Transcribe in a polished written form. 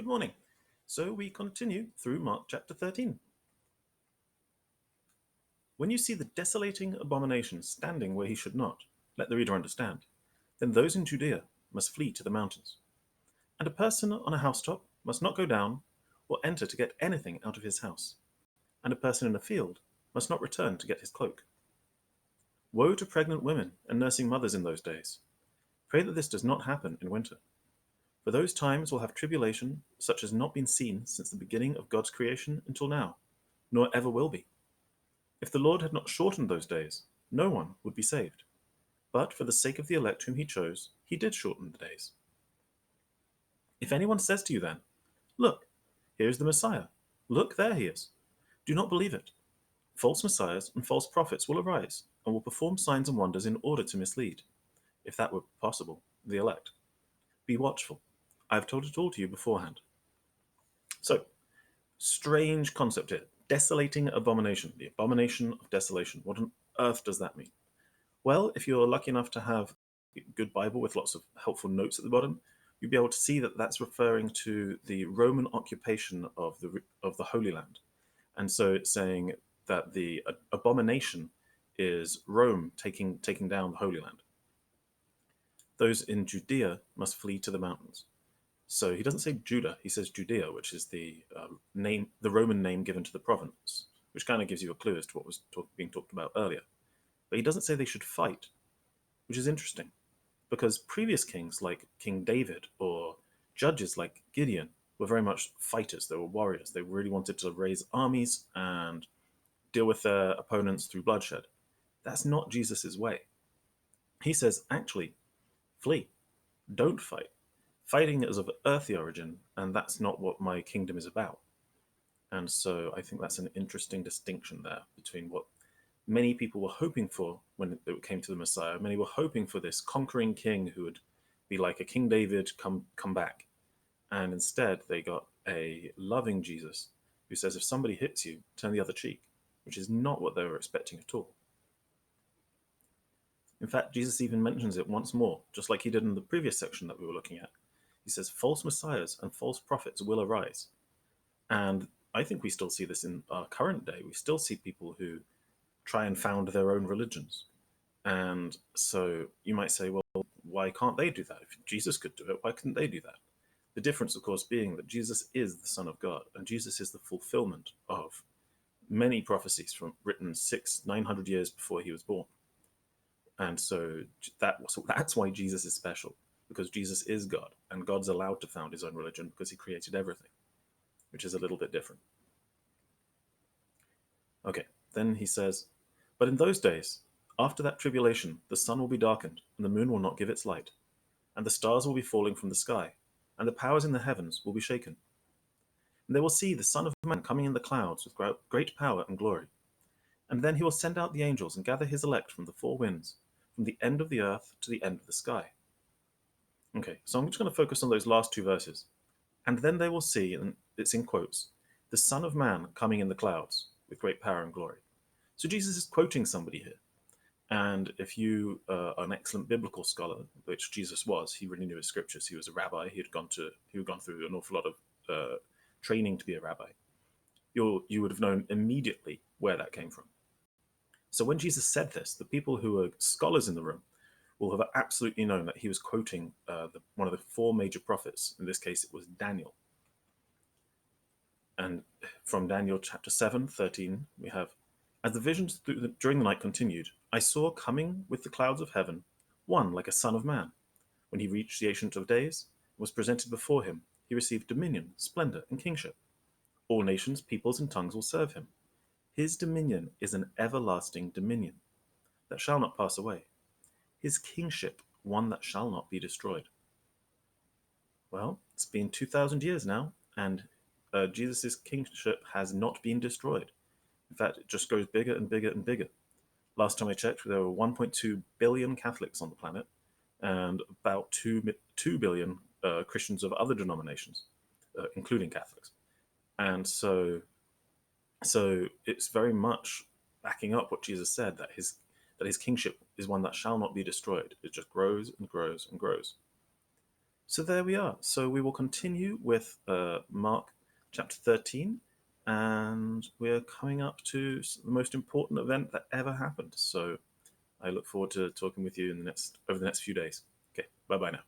morning. So we continue through Mark chapter 13. When you see the desolating abomination standing where he should not, let the reader understand, then those in Judea must flee to the mountains. And a person on a housetop must not go down or enter to get anything out of his house. And a person in a field must not return to get his cloak. Woe to pregnant women and nursing mothers in those days. Pray that this does not happen in winter. For those times will have tribulation such as not been seen since the beginning of God's creation until now, nor ever will be. If the Lord had not shortened those days, no one would be saved. But for the sake of the elect whom he chose, he did shorten the days. If anyone says to you then, "Look, here is the Messiah. Look, there he is," do not believe it. False messiahs and false prophets will arise and will perform signs and wonders in order to mislead, if that were possible, the elect. Be watchful. I have told it all to you beforehand. So, strange concept here. Desolating abomination. The abomination of desolation. What on earth does that mean? Well, if you're lucky enough to have a good Bible with lots of helpful notes at the bottom, you'll be able to see that that's referring to the Roman occupation of the Holy Land. And so it's saying that the abomination is Rome taking down the Holy Land. Those in Judea must flee to the mountains. So he doesn't say Judah, he says Judea, which is the Roman name given to the province, which kind of gives you a clue as to what was being talked about earlier. But he doesn't say they should fight, which is interesting, because previous kings like King David or judges like Gideon were very much fighters. They were warriors. They really wanted to raise armies and deal with their opponents through bloodshed. That's not Jesus's way. He says, actually, flee. Don't fight. Fighting is of earthly origin, and that's not what my kingdom is about. And so I think that's an interesting distinction there between what many people were hoping for when it came to the Messiah. Many were hoping for this conquering king who would be like a King David come back. And instead they got a loving Jesus who says, if somebody hits you, turn the other cheek, which is not what they were expecting at all. In fact, Jesus even mentions it once more, just like he did in the previous section that we were looking at. He says, false messiahs and false prophets will arise. And I think we still see this in our current day. We still see people who try and found their own religions. And so you might say, well, why can't they do that? If Jesus could do it, why couldn't they do that? The difference, of course, being that Jesus is the Son of God, and Jesus is the fulfillment of many prophecies written 900 years before he was born. And so that's why Jesus is special, because Jesus is God, and God's allowed to found his own religion because he created everything, which is a little bit different. Okay, then he says, but in those days, after that tribulation, the sun will be darkened, and the moon will not give its light, and the stars will be falling from the sky, and the powers in the heavens will be shaken. And they will see the Son of Man coming in the clouds with great power and glory. And then he will send out the angels and gather his elect from the four winds, from the end of the earth to the end of the sky. Okay, so I'm just going to focus on those last two verses. And then they will see, and it's in quotes, the Son of Man coming in the clouds with great power and glory. So Jesus is quoting somebody here. And if you are an excellent biblical scholar, which Jesus was, he really knew his scriptures. He was a rabbi. He had gone through an awful lot of training to be a rabbi. You would have known immediately where that came from. So when Jesus said this, the people who are scholars in the room will have absolutely known that he was quoting one of the four major prophets. In this case, it was Daniel. And from Daniel chapter 7:13, we have, as the visions during the night continued, I saw coming with the clouds of heaven one like a son of man. When he reached the Ancient of Days and was presented before him, he received dominion, splendor, and kingship. All nations, peoples, and tongues will serve him. His dominion is an everlasting dominion that shall not pass away. His kingship, one that shall not be destroyed. Well, it's been 2,000 years now, and Jesus' kingship has not been destroyed. In fact, it just goes bigger and bigger and bigger. Last time I checked, there were 1.2 billion Catholics on the planet, and about 2 billion Christians of other denominations, including Catholics. And so it's very much backing up what Jesus said, that his kingship is one that shall not be destroyed. It just grows and grows and grows. So there we are. So we will continue with Mark chapter 13, and we're coming up to the most important event that ever happened. So I look forward to talking with you in the next over the next few days. Okay, bye bye now.